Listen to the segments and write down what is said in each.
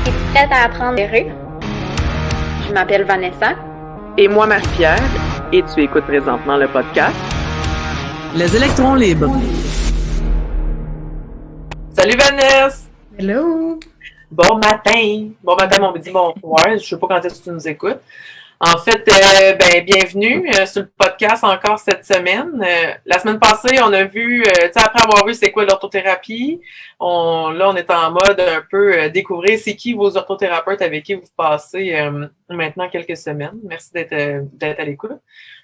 Es-tu prête à apprendre les rues? Je m'appelle Vanessa. Et moi, Marie-Pierre, et tu écoutes présentement le podcast Les électrons libres. Salut Vanessa! Hello! Bon matin, bon midi, bon soir, je sais pas quand est-ce que tu nous écoutes. En fait, bienvenue sur le podcast encore cette semaine. La semaine passée, on a vu, après avoir vu c'est quoi l'orthothérapie, on est en mode un peu découvrir c'est qui vos orthothérapeutes avec qui vous passez maintenant quelques semaines. Merci d'être à l'écoute.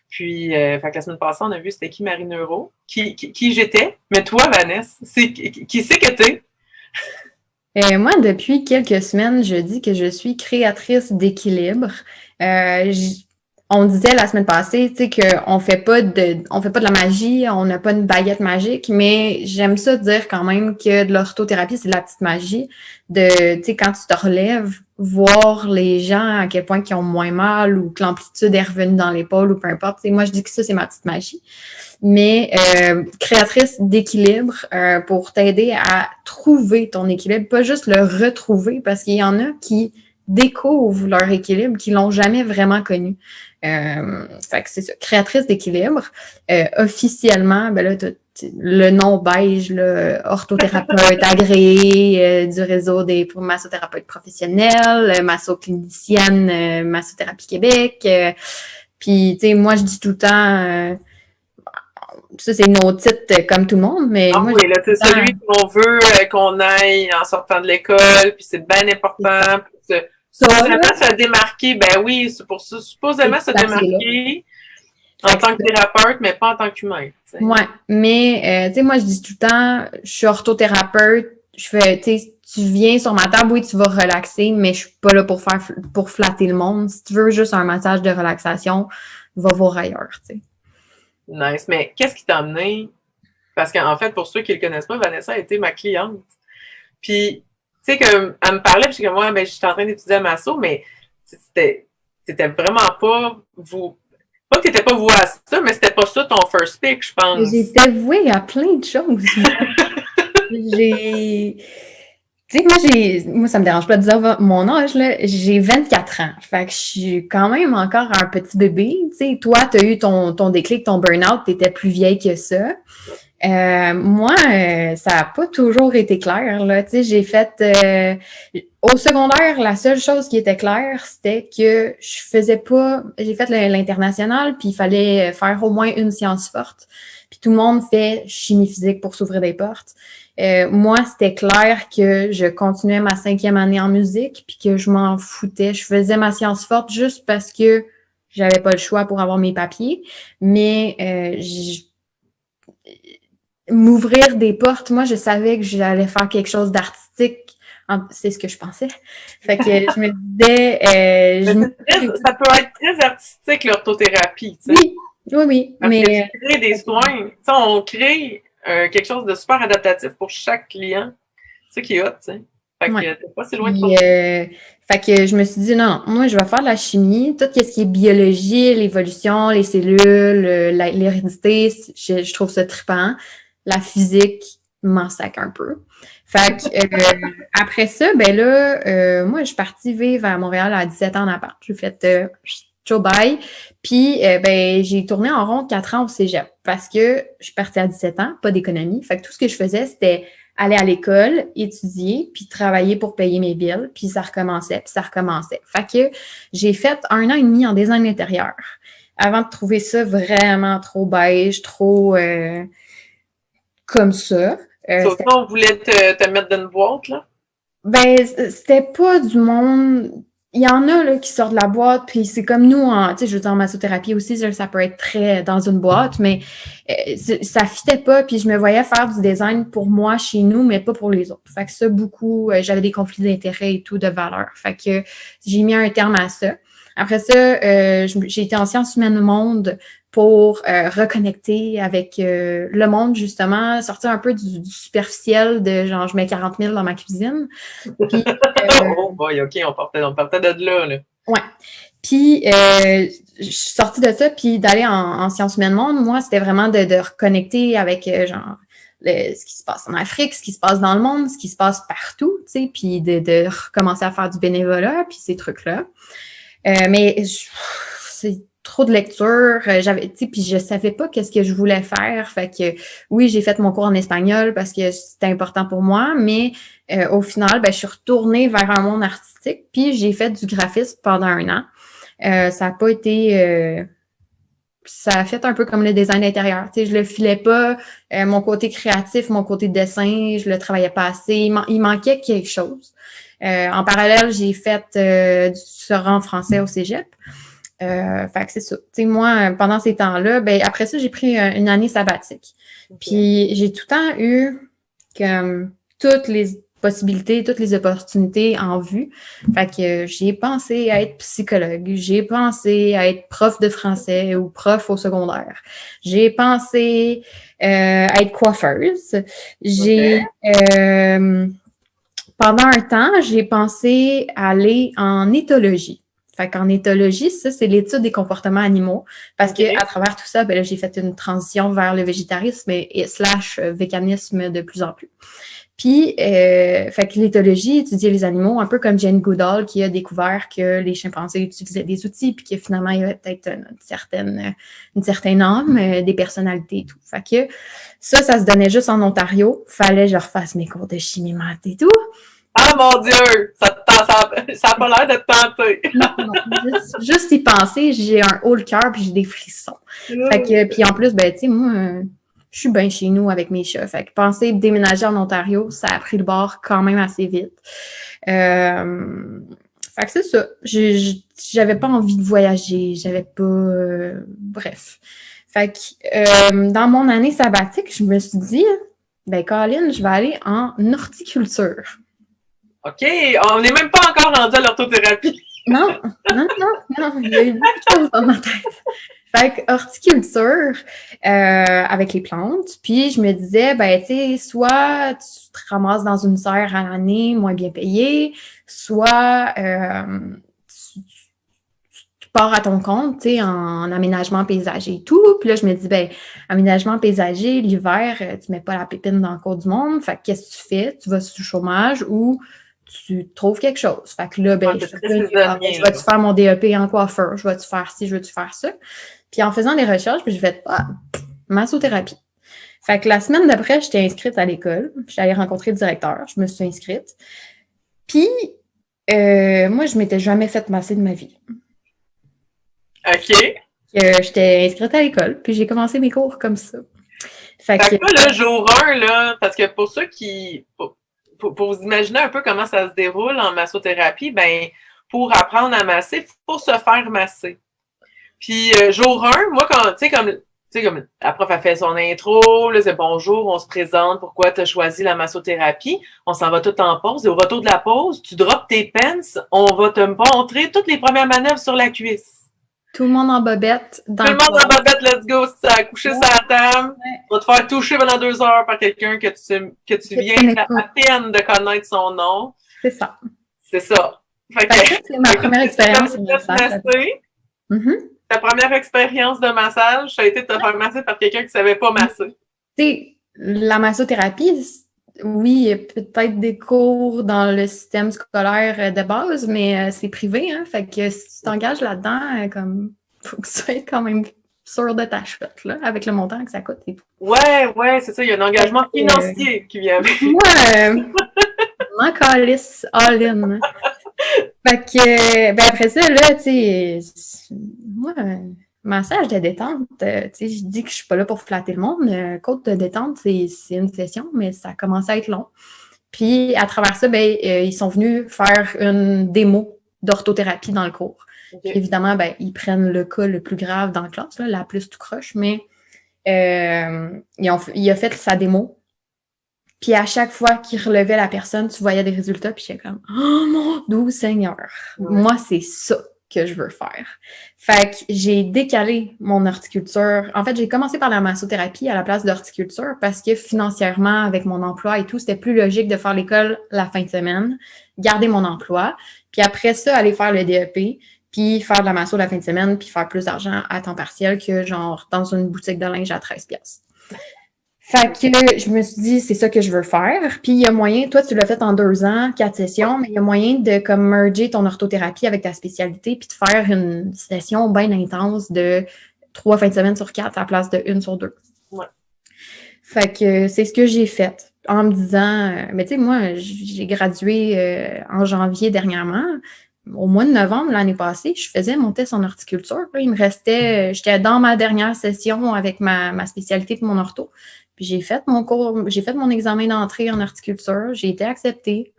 Puis, fait que la semaine passée, on a vu c'était qui Marie Neuro, qui j'étais. Mais toi, Vanessa, qui c'est que t'es? Moi, depuis quelques semaines, je dis que je suis créatrice d'équilibre. On disait la semaine passée, tu sais, qu'on fait pas de la magie, on n'a pas une baguette magique, mais j'aime ça dire quand même que de l'orthothérapie, c'est de la petite magie. Tu sais, quand tu te relèves, voir les gens à quel point ils ont moins mal ou que l'amplitude est revenue dans l'épaule ou peu importe. Tu sais, moi, je dis que ça, c'est ma petite magie. Mais créatrice d'équilibre pour t'aider à trouver ton équilibre, pas juste le retrouver, parce qu'il y en a qui découvrent leur équilibre, qui l'ont jamais vraiment connu. Fait que c'est ça, créatrice d'équilibre. Officiellement, ben là, t'as le nom beige, là, orthothérapeute agréé du réseau des massothérapeutes professionnels, massoclinicienne, Massothérapie Québec. Puis, tu sais, moi, je dis tout le temps... ça, c'est nos titres comme tout le monde, mais moi... Oui, là, c'est celui qu'on veut qu'on aille en sortant de l'école, puis c'est bien important. Supposément se démarquer, ben oui, c'est pour ça, supposément se démarquer en tant que thérapeute, mais pas en tant qu'humain. T'sais. Ouais, mais, tu sais, moi, je dis tout le temps, je suis orthothérapeute, je fais, tu sais, tu viens sur ma table, oui, tu vas relaxer, mais je suis pas là pour flatter le monde. Si tu veux juste un massage de relaxation, va voir ailleurs, tu sais. Nice. Mais qu'est-ce qui t'a amené? Parce qu'en fait, pour ceux qui le connaissent pas, Vanessa a été ma cliente. Puis, tu sais, comme, elle me parlait, puis moi, ben, j'étais en train d'étudier à Masso, mais c'était vraiment pas pas que t'étais pas voué à ça, mais c'était pas ça ton first pick, je pense. J'étais vouée à plein de choses. Tu sais, moi, ça me dérange pas de dire mon âge, là. J'ai 24 ans. Fait que je suis quand même encore un petit bébé. Tu sais, toi, t'as eu ton déclic, ton burn-out, t'étais plus vieille que ça. Moi, ça a pas toujours été clair, là. Tu sais, j'ai fait... au secondaire, la seule chose qui était claire, c'était que je faisais pas... J'ai fait l'international, puis il fallait faire au moins une science forte. Puis tout le monde fait chimie physique pour s'ouvrir des portes. Moi, c'était clair que je continuais ma 5e année en musique, puis que je m'en foutais. Je faisais ma science forte juste parce que j'avais pas le choix pour avoir mes papiers. Mais m'ouvrir des portes, moi, je savais que j'allais faire quelque chose d'artistique. C'est ce que je pensais. Fait que je me disais... ça peut être très artistique, l'orthothérapie, tu sais. Oui. Parce que tu crées des soins. Tu sais, on crée quelque chose de super adaptatif pour chaque client. C'est ça qui est hot, tu sais. Fait que t'es pas si loin de toi. Fait que je me suis dit, non, moi, je vais faire de la chimie. Tout ce qui est biologie, l'évolution, les cellules, l'hérédité, je trouve ça trippant. La physique m'en sac un peu. Fait que après ça, ben là, moi, je suis partie vivre à Montréal à 17 ans en appart. J'ai fait ciao bye. Puis ben j'ai tourné en rond 4 ans au cégep parce que je suis partie à 17 ans, pas d'économie. Fait que tout ce que je faisais, c'était aller à l'école, étudier, puis travailler pour payer mes billes, puis ça recommençait. Fait que j'ai fait 1 an et demi en design intérieur avant de trouver ça vraiment trop beige, trop comme ça. Sauf que on voulait te mettre dans une boîte, là? Ben, c'était pas du monde... Il y en a là qui sortent de la boîte, puis c'est comme nous, tu sais, je veux dire, en massothérapie aussi, ça peut être très dans une boîte, mais ça fitait pas, puis je me voyais faire du design pour moi chez nous, mais pas pour les autres. Fait que ça, beaucoup, j'avais des conflits d'intérêts et tout, de valeurs. Fait que j'ai mis un terme à ça. Après ça, j'ai été en sciences humaines monde pour reconnecter avec le monde, justement, sortir un peu du superficiel de genre je mets 40 000 dans ma cuisine. Puis, oh boy, OK, on partait de là. Ouais. Puis je suis sortie de ça, puis d'aller en sciences humaines monde, moi, c'était vraiment de reconnecter avec genre ce qui se passe en Afrique, ce qui se passe dans le monde, ce qui se passe partout, tu sais, puis de recommencer à faire du bénévolat, puis ces trucs-là. Mais c'est trop de lecture, j'avais, tu sais, puis je savais pas qu'est-ce que je voulais faire. Fait que oui, j'ai fait mon cours en espagnol parce que c'était important pour moi, mais au final, je suis retournée vers un monde artistique, puis j'ai fait du graphisme pendant 1 an. Ça a pas été... ça a fait un peu comme le design d'intérieur. Tu sais, je le filais pas. Mon côté créatif, mon côté dessin, je le travaillais pas assez. Il manquait quelque chose. En parallèle, j'ai fait du tutorat en français au cégep. Fait que c'est ça. Tu sais, moi, pendant ces temps-là, après ça, j'ai pris une année sabbatique. Okay. Puis j'ai tout le temps eu comme toutes les possibilités, toutes les opportunités en vue. Fait que j'ai pensé à être psychologue, j'ai pensé à être prof de français ou prof au secondaire. J'ai pensé à être coiffeuse. J'ai pendant un temps, j'ai pensé à aller en éthologie. Fait qu'en éthologie, ça, c'est l'étude des comportements animaux. Parce que à travers tout ça, là, j'ai fait une transition vers le végétarisme et / véganisme de plus en plus. Puis, fait que l'éthologie étudiait les animaux, un peu comme Jane Goodall qui a découvert que les chimpanzés utilisaient des outils, puis que finalement, il y avait peut-être une certaine âme, des personnalités et tout. Fait que ça se donnait juste en Ontario. Fallait que je refasse mes cours de chimie maths et tout. Ah mon Dieu! Ça a pas l'air de te tenter. Non. Juste y penser, j'ai un haut le cœur puis j'ai des frissons. Fait que, puis en plus, tu sais, moi, je suis bien chez nous avec mes chats. Fait que penser déménager en Ontario, ça a pris le bord quand même assez vite. Fait que c'est ça. J'avais pas envie de voyager. J'avais pas... bref. Fait que dans mon année sabbatique, je me suis dit, Colin, je vais aller en horticulture. OK, on n'est même pas encore rendu à l'orthothérapie. Non, il y a eu beaucoup de choses dans ma tête. Fait que horticulture avec les plantes, puis je me disais, tu sais, soit tu te ramasses dans une serre à l'année moins bien payée, soit tu pars à ton compte, tu sais, en aménagement paysager et tout. Puis là, je me dis, aménagement paysager, l'hiver, tu mets pas la pépine dans le cours du monde. Fait que qu'est-ce que tu fais? Tu vas sur le chômage ou tu trouves quelque chose. Fait que là, je vais-tu faire mon DEP en coiffeur? Je vais-tu faire ci? Je vais-tu faire ça? Puis en faisant des recherches, puis je vais massothérapie. Fait que la semaine d'après, j'étais inscrite à l'école. J'étais allée rencontrer le directeur. Je me suis inscrite. Puis, moi, je m'étais jamais fait masser de ma vie. OK. J'étais inscrite à l'école, puis j'ai commencé mes cours comme ça. Fait que là, jour 1, là, parce que pour ceux qui... Pour vous imaginer un peu comment ça se déroule en massothérapie, pour apprendre à masser, il faut se faire masser. Puis, jour 1, moi, quand, tu sais, comme la prof a fait son intro, là, c'est bonjour, on se présente, pourquoi tu as choisi la massothérapie, on s'en va tout en pause, et au retour de la pause, tu drops tes pants, on va te montrer toutes les premières manœuvres sur la cuisse. Tout le monde en bobette. Tout le monde en bobette, let's go, si ça a couché sur la table, on va te faire toucher pendant 2 heures par quelqu'un que tu viens à peine de connaître son nom. C'est ça. C'est ça. Fait que c'est ma première expérience de massage. Ta première expérience de massage, ça a été de te faire masser par quelqu'un qui ne savait pas masser. Tu sais, la massothérapie, oui, il y a peut-être des cours dans le système scolaire de base, mais c'est privé, hein. Fait que si tu t'engages là-dedans, comme, faut que tu sois quand même sûr de ta chute, là, avec le montant que ça coûte et tout. Ouais, c'est ça, il y a un engagement financier qui vient avec. Moi, m'en calisse all-in. Fait que, après ça, là, tu sais, moi, massage de détente, tu sais, je dis que je suis pas là pour flatter le monde. Cours de détente, c'est une session, mais ça commence à être long. Puis, à travers ça, ils sont venus faire une démo d'orthothérapie dans le cours. Okay. Puis, évidemment, ils prennent le cas le plus grave dans la classe, là, la plus tout croche, mais il a fait sa démo. Puis à chaque fois qu'il relevait la personne, tu voyais des résultats, puis j'étais comme « Oh mon doux Seigneur! Moi, c'est ça que je veux faire. » Fait que j'ai décalé mon horticulture. En fait, j'ai commencé par la massothérapie à la place d'horticulture parce que financièrement, avec mon emploi et tout, c'était plus logique de faire l'école la fin de semaine, garder mon emploi, puis après ça, aller faire le DEP, puis faire de la masso la fin de semaine, puis faire plus d'argent à temps partiel que genre dans une boutique de linge à 13$. Fait que je me suis dit, c'est ça que je veux faire. Puis il y a moyen, toi, tu l'as fait en 2 ans, 4 sessions, mais il y a moyen de comme merger ton orthothérapie avec ta spécialité puis de faire une session bien intense de 3 fins de semaine sur 4 à la place de 1 sur 2. Ouais. Fait que c'est ce que j'ai fait en me disant, mais tu sais, moi, j'ai gradué en janvier dernièrement. Au mois de novembre l'année passée, je faisais mon test en horticulture. Là, il me restait, j'étais dans ma dernière session avec ma spécialité de mon ortho. Puis j'ai fait mon cours, j'ai fait mon examen d'entrée en horticulture, j'ai été acceptée.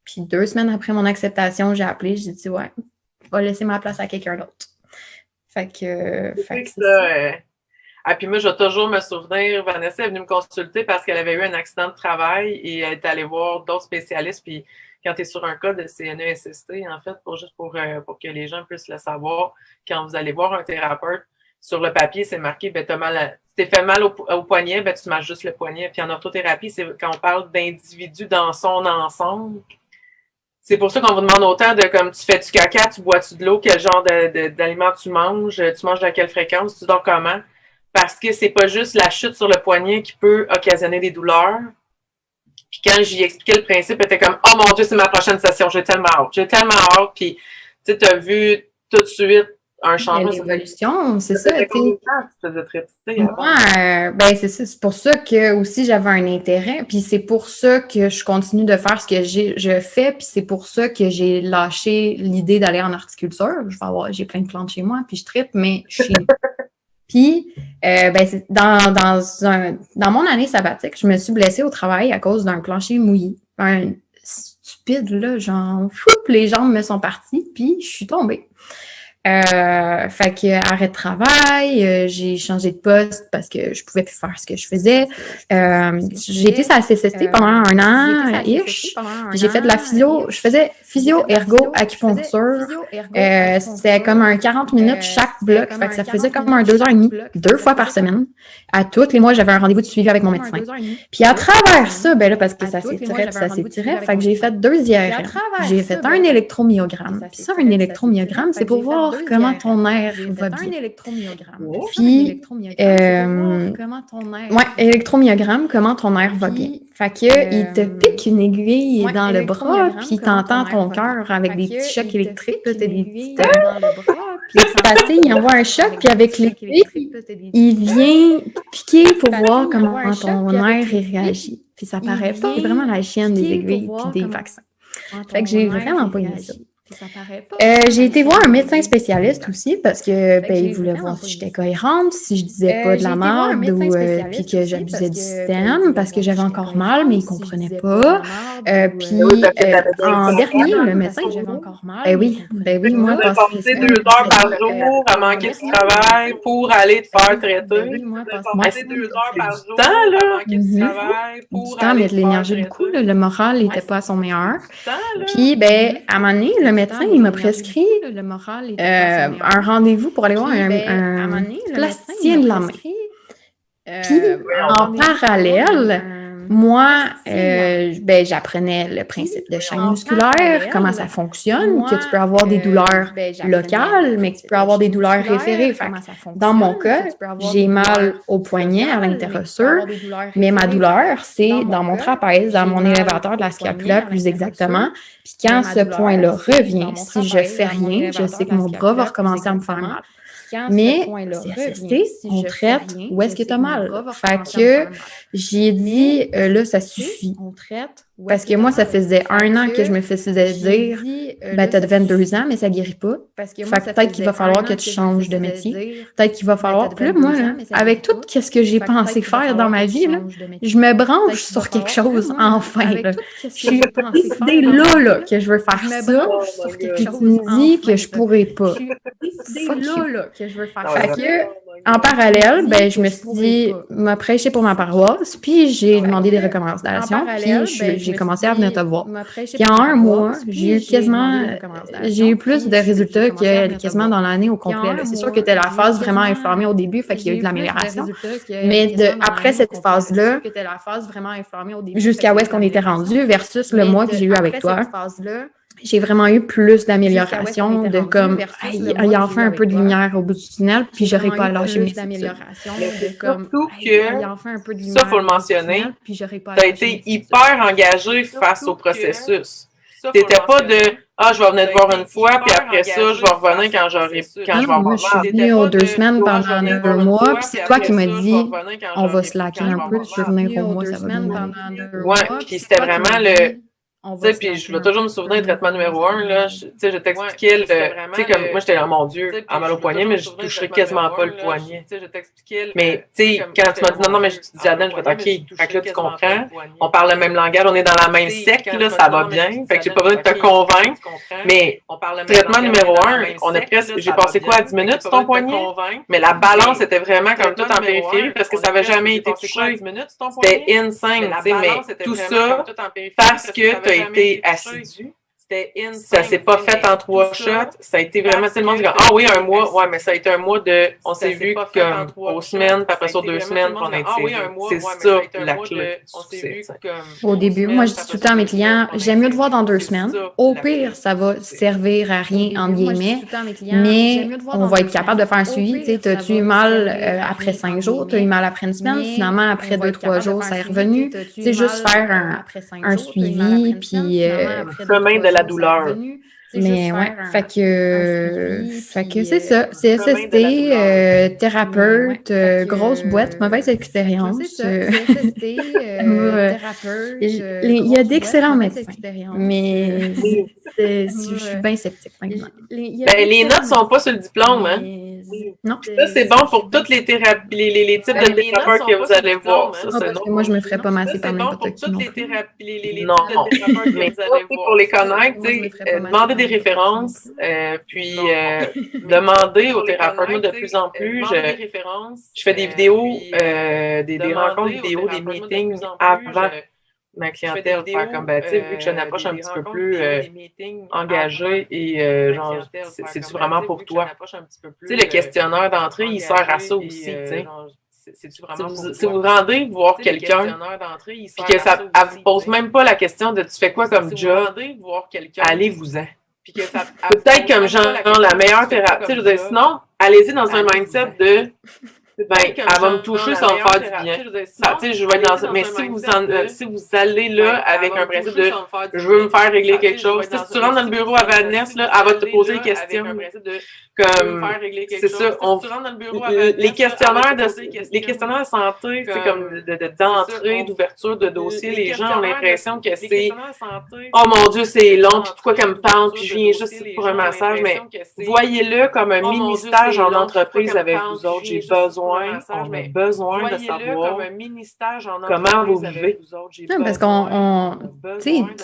Puis 2 semaines après mon acceptation, j'ai appelé, j'ai dit ouais, je vais laisser ma place à quelqu'un d'autre. Fait que c'est ça. Ah, puis moi, je vais toujours me souvenir, Vanessa est venue me consulter parce qu'elle avait eu un accident de travail et elle est allée voir d'autres spécialistes. Puis quand tu es sur un cas de CNESST, en fait, pour que les gens puissent le savoir, quand vous allez voir un thérapeute, sur le papier, c'est marqué, ben, t'es fait mal au poignet, ben, tu masses juste le poignet. Puis en orthothérapie, c'est quand on parle d'individu dans son ensemble. C'est pour ça qu'on vous demande autant de comme tu fais du caca, tu bois-tu de l'eau, quel genre d'aliments tu manges à quelle fréquence, tu dors comment. Parce que c'est pas juste la chute sur le poignet qui peut occasionner des douleurs. Puis quand j'y expliquais le principe, elle était comme « Oh mon Dieu, c'est ma prochaine session, j'ai tellement hâte. » Puis tu sais, t'as vu tout de suite un changement. L'évolution, c'est ça. Tu faisais traiter moi, ben c'est ça. C'est pour ça que aussi j'avais un intérêt. Puis c'est pour ça que je continue de faire ce que je fais. Puis c'est pour ça que j'ai lâché l'idée d'aller en horticulture. J'ai plein de plantes chez moi, puis je trippe, mais je suis Puis, dans mon année sabbatique, je me suis blessée au travail à cause d'un plancher mouillé. Un stupide, là, genre, les jambes me sont parties, puis je suis tombée. Fait que arrêt de travail, j'ai changé de poste parce que je pouvais plus faire ce que je faisais. J'ai été à la CCST pendant un an ish. J'ai fait de la physio, je faisais physio, ergo, acupuncture. C'était comme un 40 minutes chaque bloc. Fait que ça faisait comme un 2h30, 2 fois par semaine. À tous les mois, j'avais un rendez-vous de suivi avec mon médecin. Puis à travers ça, ben là, parce que ça s'étirait, fait que j'ai fait 2 IRM. J'ai fait un électromyogramme. Puis ça, un électromyogramme, c'est pour voir comment ton air va bien. Puis, électromyogramme, comment ton air va bien. Fait que, il te pique une aiguille dans le bras, puis t'entends ton cœur avec des petits chocs électriques, là, t'as des petites... Puis il envoie un choc, puis avec l'aiguille, il vient piquer pour voir comment ton air réagit. Puis ça paraît pas, c'est vraiment la chienne des aiguilles puis des vaccins. Fait que j'ai vraiment pas aimé ça. J'ai été voir un médecin spécialiste aussi parce que il voulait voir si j'étais cohérente, si je disais pas de la merde ou puis que j'abusais du système parce que j'avais encore mal, mais il comprenait pas. Puis en dernier, le médecin, j'avais encore mal. Ben oui, moi, passer 2 heures par jour à manquer de travail pour aller te faire traiter. Passer 2 heures par jour à manquer de travail pour aller mettre de l'énergie beaucoup. Le moral n'était pas à son meilleur. Puis à un moment donné, le médecin, il m'a prescrit un rendez-vous pour aller voir un plasticien de la main. Puis, en parallèle, moi, j'apprenais le principe de chaîne musculaire, comment ça fonctionne, que tu peux avoir des douleurs locales, mais que tu peux avoir des douleurs référées. Fait que, dans mon cas, j'ai mal au poignet, à l'interossure, mais ma douleur, c'est dans mon trapèze, dans mon élévateur de la scapula, plus exactement. Puis quand ce point-là revient, si je fais rien, je sais que mon bras va recommencer à me faire mal. Mais CSST, on traite où est-ce que tu as mal. Fait que j'ai dit, là, ça suffit. Parce que moi, ça faisait 1 an que je me faisais dire, t'as 22 ans, mais ça guérit pas. Fait que peut-être qu'il va falloir que tu changes de métier. Peut-être qu'il va falloir... Puis là, moi, avec tout ce que j'ai pensé faire dans ma vie, là, je me branche sur quelque chose, enfin. Je suis décidée là, que je veux faire ça. Puis tu me dis que je pourrais pas. Que je veux faire. Fait que, en parallèle, je me suis dit, m'a prêché pour ma paroisse, puis j'ai demandé des recommandations, puis j'ai commencé à venir te voir. Puis en 1 mois, j'ai eu plus de résultats que quasiment dans l'année au complet. C'est sûr que c'était la phase vraiment inflammée au début, fait qu'il y a eu de l'amélioration. Mais après cette phase-là, jusqu'à où est-ce qu'on était rendu versus le mois que j'ai eu avec toi, j'ai vraiment eu plus d'amélioration, de comme, il y a enfin un peu de lumière au bout du tunnel, puis j'aurais pas lâché mes études. Surtout que, ça, il faut le mentionner, tu as été hyper engagé face au processus. Tu n'étais pas de « Ah, je vais venir te voir une fois, puis après ça, je vais revenir quand je vais avoir moi, je suis venue aux 2 semaines pendant un mois, puis c'est toi qui m'as dit « On va slacker un peu, tu peux venir au mois, ça va bien aller. » Ouais, puis c'était vraiment le... Tu sais, puis je vais toujours me souvenir du traitement numéro 1, là. Tu sais, je t'expliquais tu sais, comme moi, j'étais là, mon Dieu, à mal au poignet, mais je toucherais quasiment pas le poignet. Mais, tu sais, quand tu m'as dit non, mais je dis Adam, je vais OK. Fait que là, tu comprends. On parle le même langage, on est dans la même secte, là, ça va bien. Fait que j'ai pas besoin de te convaincre. Mais, traitement numéro 1, on a presque, j'ai passé quoi, à 10 minutes sur ton poignet? Mais la balance était vraiment comme tout en périphérie parce que ça avait jamais été touché. C'était insane, tu sais, mais tout ça, parce que tu as été assidu. Ça s'est pas fait en 3 shots. Ça a été vraiment, tout le monde dit, ah oui, un mois. Ouais, mais ça a été un mois de, on s'est vu comme aux semaines, puis après ça, 2 semaines, puis on a été. C'est ça, la clé. Au début, moi, je dis tout le temps à mes clients, j'aime mieux te voir dans 2 semaines. Au pire, ça va servir à rien, entre guillemets, mais on va être capable de faire un suivi. Tu sais, t'as-tu eu mal après 5 jours? T'as eu mal après une semaine? Finalement, après 2-3 jours, ça est revenu. C'est juste faire un suivi, puis chemin de la douleur. Mais ouais, fait que c'est ça. CSST, thérapeute, grosse boîte, mauvaise expérience. Il y a d'excellents médecins, mais je suis bien sceptique maintenant. Les notes ne sont pas sur le diplôme, hein? Non. Ça, c'est bon pour toutes les thérapies, les types de thérapeutes que vous allez voir. Ça, parce que moi, je me ferais pas masser par n'importe qui. Non, mais pour les connaître, demander des références, puis demander aux thérapeutes. Moi, de plus en plus, je fais des vidéos, des rencontres vidéo, des meetings avant ma clientèle, faire comme, tu sais, vu que j'ai une approche un petit peu plus engagée et genre, c'est-tu vraiment pour toi? Tu sais, le questionnaire d'entrée, il sert à ça aussi, tu sais. Si vous rendez voir quelqu'un, puis que ça ne vous pose même pas la question de tu fais quoi comme job, allez-vous-en. Peut-être comme genre la meilleure thérapie. Je veux dire, sinon, allez-y dans un mindset de elle va me toucher, ça va me faire du bien. Je vais être dans. Mais si vous allez là avec un principe de je veux me faire régler quelque chose, si tu rentres dans le bureau à Vanessa, là, elle va te poser des questions. Comme c'est ça, les questionnaires de santé, c'est comme d'entrée, d'ouverture de dossier, les gens ont l'impression que c'est oh mon Dieu, c'est long, puis pourquoi qu'elle me parle, puis je viens juste pour un massage, mais voyez-le comme un mini-stage en entreprise avec vous autres. On a besoin de savoir comment vous vivez. Non, parce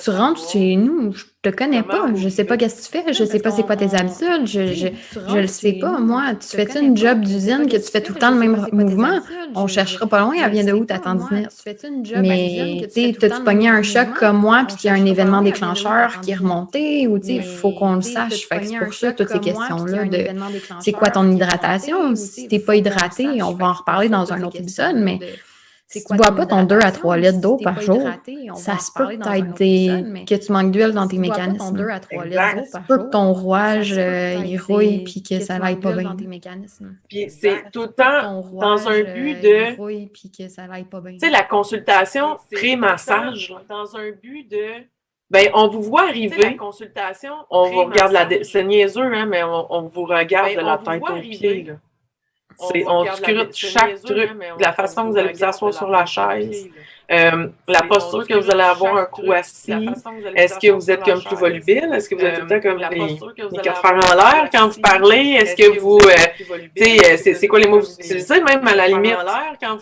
tu rentres chez nous, je te connais pas, je sais pas qu'est-ce que tu fais, je sais pas c'est quoi tes habitudes, je le sais pas, moi. Tu fais-tu une job d'usine que tu fais tout le temps le même mouvement? On cherchera pas loin, elle vient de où ta tendinite? Mais, tu sais, t'as-tu pogné un choc comme moi, puis qu'il y a un événement déclencheur qui est remonté, ou tu sais, il faut qu'on le sache. Fait que c'est pour ça, toutes ces questions-là de c'est quoi ton hydratation? Si t'es pas hydraté, on va en reparler dans un autre épisode, mais si tu ne bois pas ton 2 à 3 litres d'eau par jour, ça se peut peut-être que tu manques d'huile dans tes mécanismes. Ça se peut que ton rouage il rouille puis que ça n'aille pas bien. Puis c'est tout le temps dans un but de... Tu sais, la consultation pré-massage, dans un but de... Ben, on vous voit arriver, on vous regarde c'est niaiseux, hein, mais on vous regarde de la tête aux pieds, là. On scrute chaque truc, de la façon que vous allez vous asseoir sur la chaise, la posture que vous allez avoir un coup assis. Est-ce que vous êtes comme plus volubile? Est-ce que vous êtes tout le temps comme les quatre fers en l'air quand vous parlez? Est-ce que vous, tu sais, c'est quoi les mots que vous utilisez même à la limite?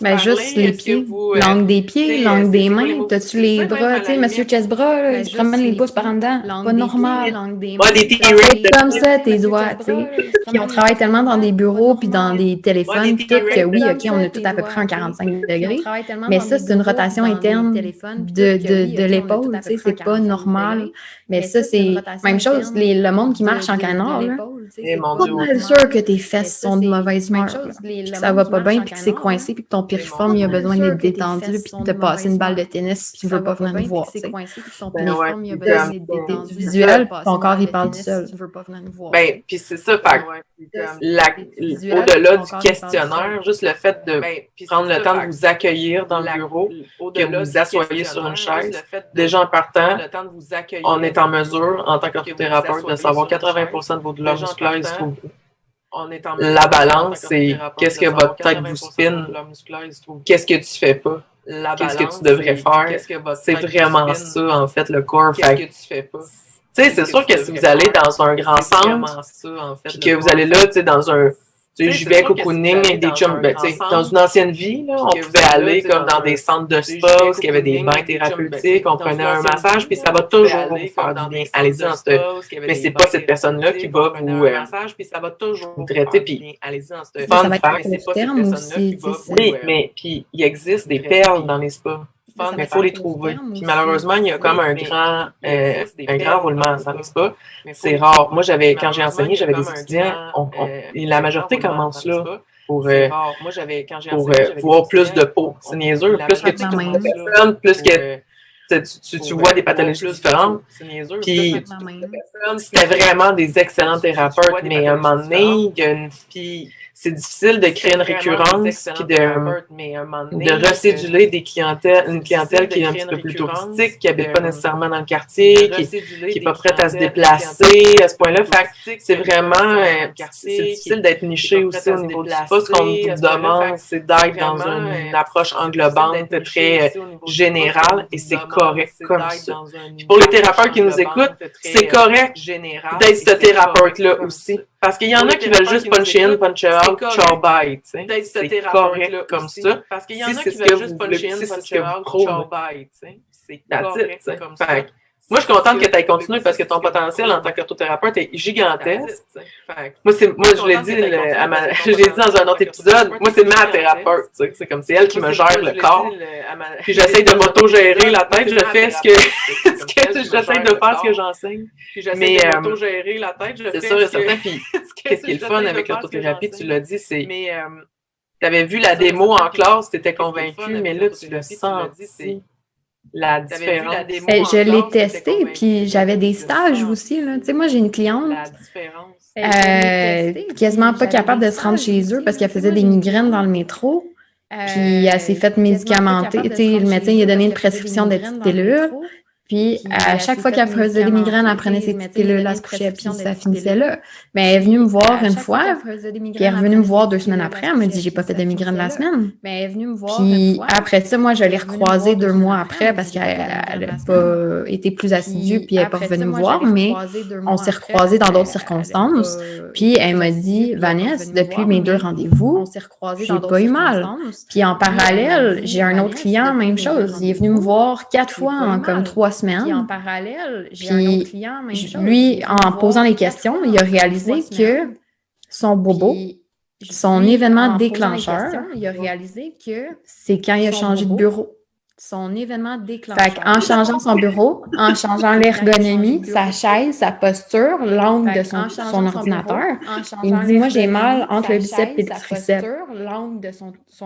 Ben, juste les pieds, l'angle des pieds, l'angle des mains. T'as-tu les bras, tu sais, monsieur Chessbras, il se promène les pouces par en dedans. Pas normal. Ouais, des T-Rex. Comme ça, tes doigts, tu sais. Puis on travaille tellement dans des bureaux puis dans des téléphones, tout que oui, OK, on a tout à peu près un 45 degrés. Mais ça, c'est une rotation interne de l'épaule, tu sais, c'est pas normal. Mais ça, c'est même chose, le monde qui marche en canard, là, Et mon Pas Dieu, mal sûr que tes fesses sont de mauvaise humeur, puis que ça va pas bien, puis que c'est coincé, puis que ton piriforme, il a besoin d'être détendu, puis que t'as passé une balle de tennis, puis tu veux pas venir nous voir, tu sais. ben ouais, C'est visuel, puis ton corps, il parle du seul. ben, puis c'est ça, fait que au-delà du questionnaire, juste le fait de prendre le temps de vous accueillir dans le bureau, que vous vous asseyez sur une chaise, déjà en partant, on est en mesure, en tant qu'orthothérapeute, de savoir 80% de vos douleurs musculaires, ils se trouvent où. La balance, c'est qu'est-ce que votre tête vous spin, qu'est-ce que tu fais pas, qu'est-ce que tu devrais faire. C'est vraiment ça, en fait, le corps. Fait tu sais, c'est sûr que si vous allez dans un grand centre, puis que vous allez là, tu sais, dans un... Tu sais, je vais cocooning avec des chums, ben, tu sais, dans une ancienne vie, là, on pouvait aller comme dans des centres de spa, où il y avait des bains thérapeutiques, on prenait un massage, puis ça va toujours vous faire du bien. Allez-y dans ce... Mais c'est pas cette personne-là qui va vous traiter, puis Ça va être le terme aussi, tu sais. oui, mais puis il existe des perles dans les spas. Mais il faut les trouver. Puis malheureusement, il y a comme un grand roulement dans les spas. C'est rare. Moi, quand j'ai enseigné, j'avais des étudiants, et la majorité commence là pour voir plus de peau. C'est niaiseux. Plus que tu trouves de personnes, plus que tu vois des pathologies différentes. Puis c'était vraiment des excellents thérapeutes, mais à un moment donné, c'est difficile de créer une récurrence puis de recéduler une clientèle qui est un petit peu plus touristique, qui n'habite pas nécessairement dans le quartier, qui n'est pas prête à se déplacer à ce point-là. Fait que c'est vraiment c'est difficile d'être niché aussi au niveau du spa. Ce qu'on vous demande, c'est d'être dans une approche englobante, très générale, et c'est correct comme ça. Puis pour les thérapeutes qui nous écoutent, c'est correct d'être ce thérapeute-là aussi. Parce qu'il y en a qui veulent juste punch in, punch out, ciao bye, tu sais. C'est correct comme ça. Parce qu'il y en a qui veulent juste punch in, punch out, ciao bye, tu sais. C'est correct comme ça. Moi, je suis contente que tu aies continué parce que ton potentiel en tant qu'orthothérapeute est gigantesque. Moi, je l'ai dit, je l'ai dit dans un autre épisode, moi, c'est ma thérapeute, tu sais. C'est comme c'est elle qui me gère le corps. Puis j'essaie de m'auto-gérer la tête, je fais j'essaie de faire ce que j'enseigne. Mais m'auto-gérer la tête, c'est sûr et certain. Puis qu'est-ce qui est le fun avec l'orthothérapie, tu l'as dit, c'est tu avais vu la démo en classe, tu étais convaincu, mais là, tu l'as senti. La différence. Je l'ai testé, puis j'avais des stages aussi, là. Tu sais, moi, j'ai une cliente quasiment pas capable de se rendre chez eux parce qu'elle faisait des migraines dans le métro. Puis elle s'est faite médicamenter. Tu sais, le médecin lui a donné une prescription de petites pilules. Puis, à chaque fois qu'elle faisait des migraines, elle prenait ses petites pilules, elle se couchait, puis ça finissait là. Mais elle est venue me voir une fois, puis elle est revenue me voir 2 semaines après. Elle m'a dit, j'ai pas fait de migraine la semaine. Puis, après ça, moi, je l'ai recroisée 2 mois après parce qu'elle n'a pas été plus assidue, puis elle n'est pas revenue me voir, mais on s'est recroisés dans d'autres circonstances. Puis, elle m'a dit, Vanessa, depuis mes 2 rendez-vous, j'ai pas eu mal. Puis, en parallèle, j'ai un autre client, même chose. Il est venu me voir 4 fois en comme 3 semaines. Puis en parallèle, j'ai un autre client, même chose. Lui, en posant les questions, il a réalisé que son bobo, son événement déclencheur, c'est quand il a changé de bureau. Son événement déclencheur. Fait qu'en changeant son bureau, en changeant l'ergonomie, sa chaise, sa posture, l'angle de son ordinateur, il me dit, moi, j'ai mal entre le biceps et le triceps.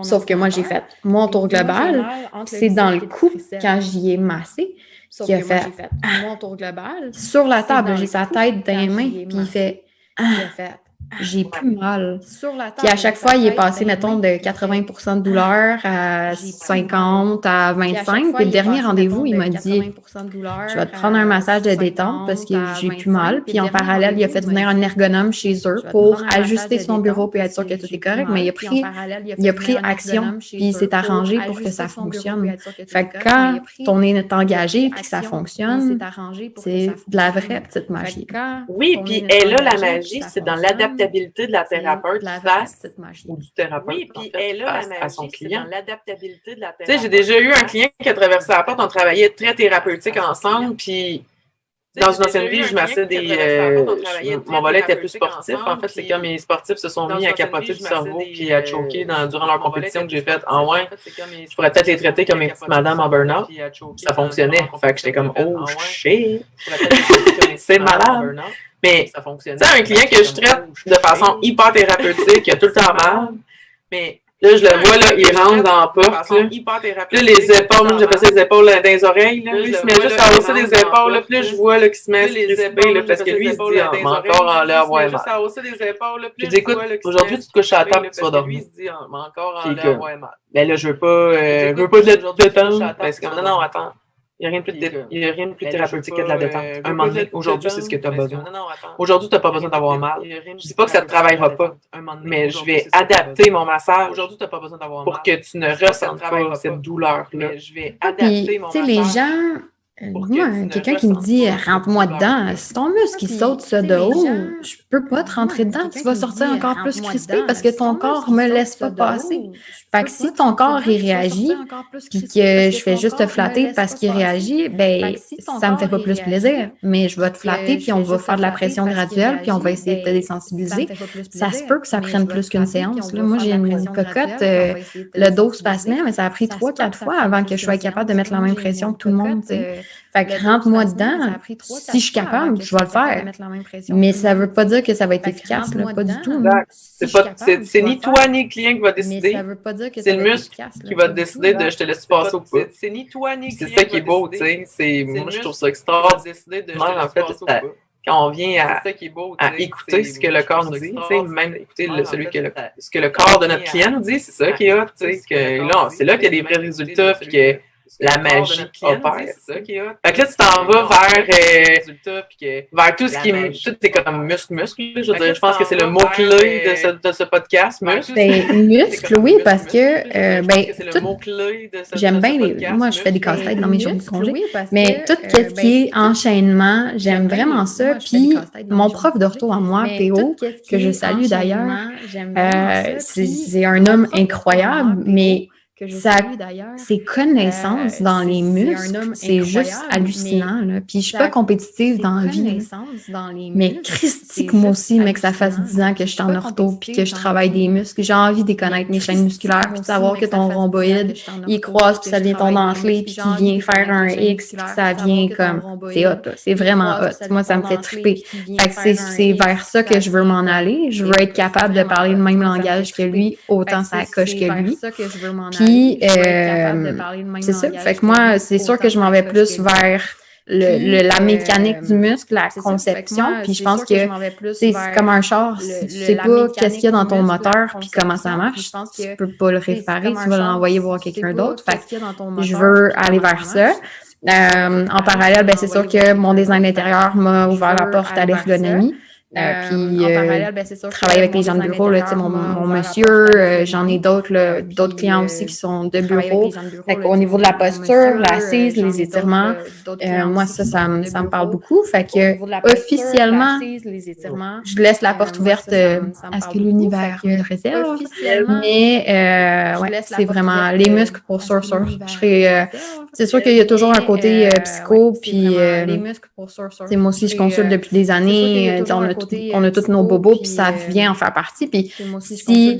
Sauf que moi, j'ai fait mon tour global, c'est dans le cou, quand j'y ai massé, qui a fait mon tour global. Sur la table, j'ai sa tête dans les mains, puis il fait j'ai plus mal. Puis à chaque fois, il est passé, mettons, de 80% de douleur à 50, à 25. Puis le dernier rendez-vous, il m'a dit, je vais te prendre un massage de détente parce que j'ai plus mal. Puis en parallèle, il a fait venir un ergonome chez eux pour ajuster son bureau puis être sûr que tout est correct. Mais il a pris action puis il s'est arrangé pour que ça fonctionne. Fait que quand on est engagé puis que ça fonctionne, c'est de la vraie petite magie. Oui, puis elle a la magie, c'est dans l'adaptation de la thérapeute face ou du thérapeute face à son client. Tu sais, j'ai déjà eu un client qui a traversé la porte, on travaillait très thérapeutique ensemble, puis Dans une ancienne vie, je massais mon volet était plus sportif. En fait, c'est quand mes sportifs se sont mis à capoter du cerveau puis à choquer durant leur compétition que j'ai faite. En ouais, je pourrais peut-être les traiter comme une petite madame en burn-out. Ça fonctionnait. Fait que j'étais comme, oh shit! C'est malade! Mais, tu sais, un client que je traite de façon hyper thérapeutique, qui a tout le temps mal, mais là, je le vois, là, il rentre dans la porte, là, les épaules, moi, j'appelle ça les épaules dans les oreilles, là, il se met juste à hausser les épaules, là, puis là, je vois, là, qu'il se met à se crisper, là, parce que lui, il se dit, mais encore en l'air, ouais, mal. Puis, dis, écoute, aujourd'hui, tu te couches à la table, tu vas dormir. Puis, que, ben là, je veux pas de la détente, parce que, non, attends. Il n'y a rien de plus thérapeutique que de la détente. Un moment donné, aujourd'hui, c'est ce que tu as besoin. Aujourd'hui, tu n'as pas besoin d'avoir mal. Je ne dis pas que ça ne travaillera pas, mais je vais adapter mon massage pour que tu ne ressentes pas cette douleur-là. Je vais adapter mon massage. Les gens... Moi, quelqu'un qui me dit « rentre-moi dedans », si ton muscle qui saute ça de haut, je peux pas te rentrer dedans, tu vas sortir encore plus crispé parce que ton corps me laisse pas passer. Fait que si ton corps il réagit, puis que je fais juste te flatter parce qu'il réagit, ben ça me fait pas plus plaisir. Mais je vais te flatter, puis on va faire de la pression graduelle, puis on va essayer de te désensibiliser. Ça se peut que ça prenne plus qu'une séance. Là, moi, j'ai une cocotte, le dos se passe bien, mais ça a pris 3-4 fois avant que je sois capable de mettre la même pression que tout le monde, tu sais. Fait que rentre-moi dedans, si je suis capable, je vais le faire. Mais ça veut pas dire que ça va être efficace, là, pas du tout. C'est ni toi ni le client qui va décider. C'est le muscle qui va décider de je te laisse passer ou pas. C'est ni toi ni le client. C'est ça qui est beau, tu sais. Moi, je trouve ça extraordinaire, en fait, quand on vient à écouter ce que le corps nous dit, même écouter ce que le corps de notre client nous dit, c'est ça qui est hot, tu sais. C'est là qu'il y a des vrais résultats, puis que la magie opère. Fait que là, tu t'en vas vers tout ce qui tout est comme muscle. Je pense que c'est le mot-clé de ce podcast, muscle. Ben, muscle, oui, parce que j'aime bien moi, je fais des casse-têtes dans mes jours de congé, mais tout ce qui est enchaînement, j'aime vraiment ça. Puis, mon prof d'ortho à moi, P.O., que je salue d'ailleurs, c'est un homme incroyable, mais ses connaissances dans les muscles, c'est juste hallucinant. Là. Puis je suis pas compétitive dans la vie. Mais christique, moi aussi, mais que ça fasse 10 ans que je suis en ortho puis que je travaille des muscles. J'ai envie de connaître mes chaînes musculaires puis de savoir que ton rhomboïde, il croise puis ça devient ton dentelé puis qu'il vient faire un X puis ça vient comme... C'est hot, là. C'est vraiment hot. Moi, ça me fait triper. Fait que c'est vers ça que je veux m'en aller. Je veux être capable de parler le même langage que lui, autant ça coche que lui. Puis, c'est ça. Fait que moi, c'est sûr que je m'en vais plus vers la mécanique du muscle, la conception. Puis je pense que c'est comme un char. Tu sais pas qu'est-ce qu'il y a dans ton moteur puis comment ça marche. Tu peux pas le réparer. Tu vas l'envoyer voir quelqu'un d'autre. Fait que je veux aller vers ça. En parallèle, ben, c'est sûr que mon design d'intérieur m'a ouvert la porte à l'ergonomie. Puis travailler avec les gens de bureau, là, mon monsieur, j'en ai d'autres clients aussi qui sont de bureau. Fait qu'au niveau de la posture, l'assise, les étirements, moi ça me parle beaucoup. Fait que officiellement, je laisse la porte ouverte à ce que l'univers me réserve. Mais ouais, c'est vraiment les muscles pour sûr. C'est sûr qu'il y a toujours un côté psycho, puis moi aussi je consulte depuis des années. On a tous nos bobos, puis ça vient en faire partie. Puis si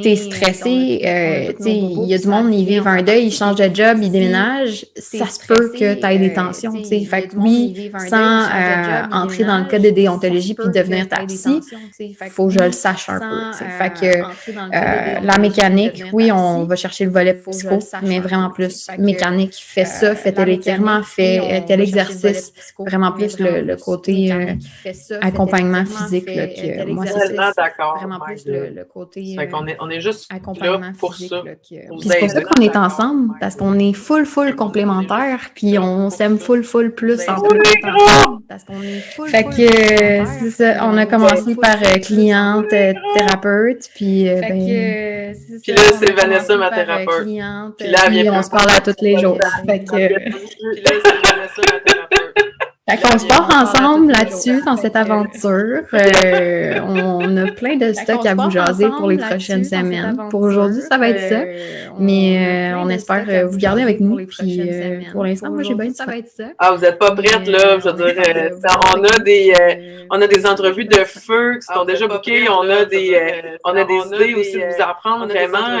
t'es stressé, il y a du monde, ils vivent un deuil, ils changent de job, ils déménagent, ça se peut que tu aies des tensions. Fait que oui, sans entrer dans le cas de déontologie puis devenir ta psy, faut que je le sache un peu. Fait que la mécanique, oui, on va chercher le volet psycho, mais vraiment plus mécanique. Fais ça, fais tel étirement, fais tel exercice. Vraiment plus le côté accompagnement physique. Là, que moi, c'est vraiment plus le côté on est juste là pour ça. Puis c'est pour ça qu'on est ensemble, parce qu'on est full complémentaires, puis on s'aime full plus en plus ensemble. Fait que c'est ça, on a commencé par cliente, thérapeute, puis puis là, c'est Vanessa, ma thérapeute. Puis là, on se parle à tous les jours. Fait que... Puis là, c'est Vanessa, ma thérapeute. Fait qu'on se part ensemble là-dessus, dans cette aventure. On a plein de stocks à vous jaser pour les prochaines semaines. Pour aujourd'hui, ça va être ça. Mais on espère vous garder avec nous. Puis pour l'instant, moi, j'ai bien du fun. Ah, vous n'êtes pas prête, là. Je veux dire, on a des entrevues de feu qui sont déjà bookées. On a des idées aussi de vous apprendre vraiment.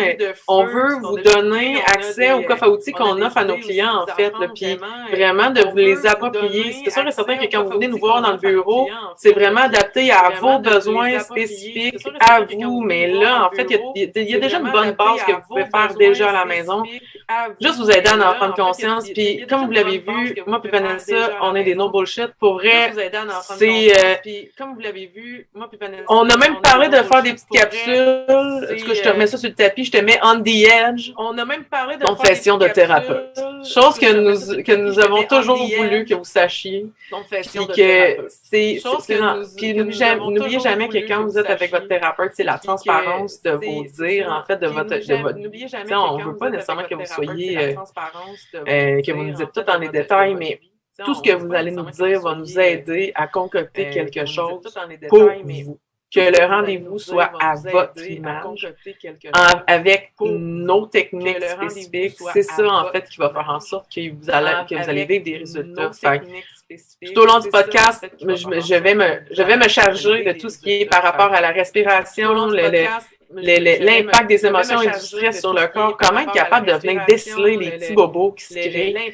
On veut vous donner accès au coffre à outils qu'on offre à nos clients, en fait. Là, puis vraiment de vous les approprier. C'est sûr et certain que quand vous venez nous voir dans le bureau, c'est vraiment adapté à vos besoins spécifiques, à vous. Mais là, en fait, il y a déjà une bonne base que vous pouvez faire déjà à la maison. Juste vous aider à en prendre conscience. Puis, comme vous l'avez vu, moi et Vanessa, on est des no bullshit. Pour vrai, on a même parlé de faire des petites capsules. En tout cas, je te remets ça sur le tapis, je te mets on the edge. On a même parlé de confession de thérapeute. Chose que nous avons toujours voulu que vous sachiez. Puis que puis n'oubliez jamais que quand vous êtes avec votre thérapeute, c'est la transparence de vous dire, en fait, de votre on ne veut pas nécessairement que vous soyez que vous nous dites tout dans les détails, mais tout ce que vous allez nous dire va nous aider à concocter quelque chose pour vous. Que le rendez-vous soit à votre image, avec nos techniques spécifiques. C'est ça, en fait, qui va faire en sorte que vous allez vivre des résultats. Fait, tout au long du podcast, je vais me charger de tout ce qui est par rapport à la respiration, l'impact des émotions et du stress sur le corps, comment être capable de venir déceler les petits bobos qui se créent.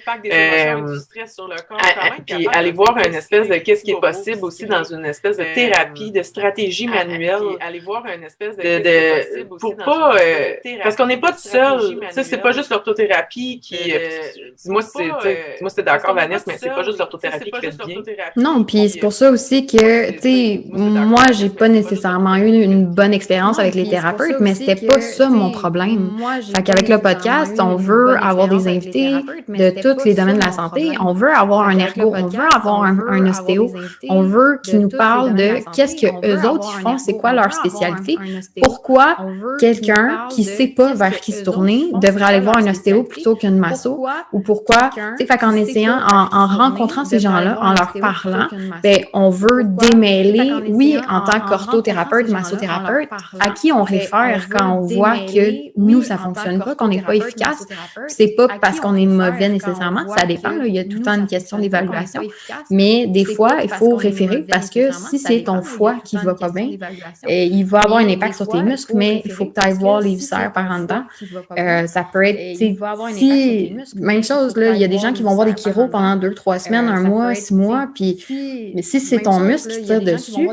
Puis aller voir une espèce de qu'est-ce qui est possible aussi dans une espèce de thérapie, de stratégie manuelle. Pour pas, parce qu'on n'est pas tout seul. Ça, c'est pas juste l'orthothérapie qui. Dis-moi si t'es d'accord, Vanessa, mais c'est pas juste l'orthothérapie qui fait du bien. Non, puis c'est pour ça aussi que, tu sais, moi, j'ai pas nécessairement eu une bonne expérience avec les thérapeutes, mais c'était pas ça mon problème. Fait qu'avec le podcast, on veut avoir des invités de tous les domaines de la santé. On veut avoir un ergo, on veut avoir un ostéo. On veut qu'ils nous parlent de qu'est-ce que eux autres ils font, c'est quoi leur spécialité. Pourquoi quelqu'un qui sait pas vers qui se tourner devrait aller voir un ostéo plutôt qu'une masso, ou pourquoi, tu sais, fait qu'en essayant, en rencontrant ces gens-là, en leur parlant, ben, on veut démêler, oui, en tant qu'orthothérapeute, massothérapeute, à qui on réfère quand on voit que nous, ça fonctionne pas, qu'on n'est pas efficace. C'est pas parce qu'on est mauvais nécessairement, ça dépend, là, il y a tout le temps une question d'évaluation, mais des fois, il faut référer parce que si c'est ton foie qui va pas bien, il va avoir un impact sur tes muscles, mais il faut que tu ailles voir les viscères par en dedans. Ça peut être, si, même chose, là, il y a des gens qui vont voir des chiro pendant 2-3 semaines, un mois, 6 mois, puis mais si c'est ton muscle qui tire dessus,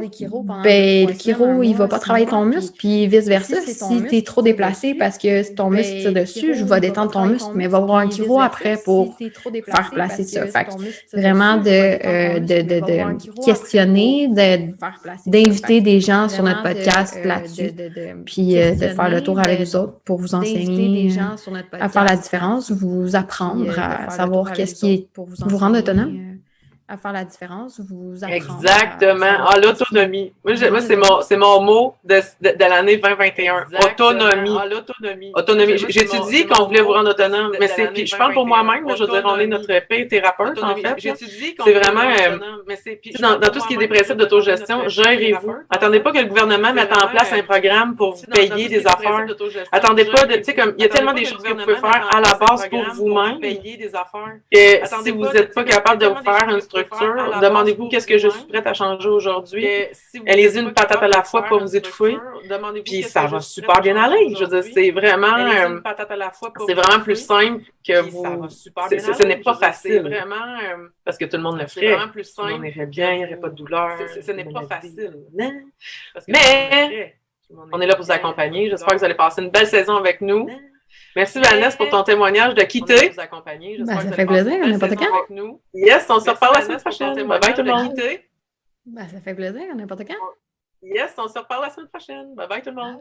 ben le chiro, il va pas travailler ton muscle, puis vice-versa. Si tu es trop déplacé parce que ton muscle tire dessus, je vais détendre ton muscle, mais va voir un chiro après pour faire placer ça. Fait que vraiment de questionner, d'inviter des gens sur notre podcast là-dessus, puis de faire le tour avec vous autres pour vous enseigner à faire la différence, vous apprendre à savoir qu'est-ce qui est pour vous rendre autonome. À faire la différence, vous apprendre. Exactement. L'autonomie. Moi, c'est mon mot de l'année 2021. Autonomie. Autonomie. J'étudie qu'on voulait vous rendre autonome, mais puis je parle pour moi-même, je veux dire, on est notre pire thérapeute, en fait. C'est vraiment, dans tout ce qui est des principes d'autogestion, gérez-vous. Attendez pas que le gouvernement mette en place un programme pour vous payer des affaires. Attendez pas tu sais, comme, il y a tellement des choses que vous pouvez faire à la base pour vous-même, que si vous n'êtes pas capable de vous faire une structure, demandez-vous qu'est-ce que je suis prête à changer aujourd'hui. Allez-y une patate à la fois pour vous étouffer. Puis ça va super bien aller. Je veux dire, c'est vraiment plus simple que vous. Ce n'est pas facile. Parce que tout le monde le ferait. Tout le monde irait bien, il n'y aurait pas de douleur. Ce n'est pas facile. Mais on est là pour vous accompagner. J'espère que vous allez passer une belle saison avec nous. Merci Vanessa pour ton témoignage de quitter. Ben, ça fait plaisir, n'importe quand. Yes, on se reparle la semaine prochaine. Bye bye tout le monde. Ben, ça fait plaisir, n'importe quand. Yes, on se reparle la semaine prochaine. Bye bye tout le monde.